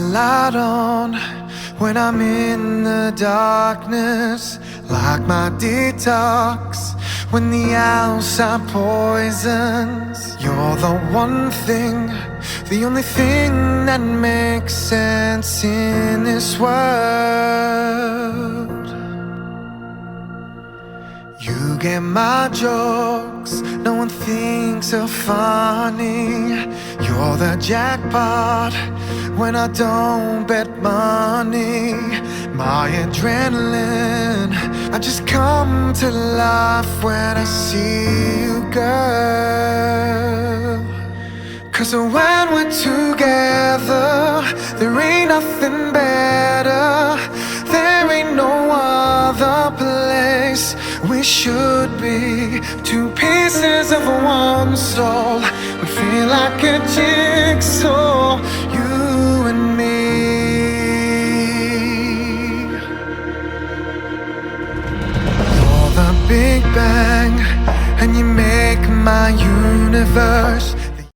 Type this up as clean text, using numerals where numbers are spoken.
light on when I'm in the darkness, like my detox when the outside poisons. You're the one thing, the only thing that makes sense in this world. You get my jokes, no one thinks are funny. You're the jackpot when I don't bet money. My adrenaline, I just come to life when I see you, girl. 'Cause when we're together, there ain't nothing better. There ain't no other place we should be. Two pieces of one soul, we feel like a jigsaw, you and me. You're the Big Bang, and you make my universe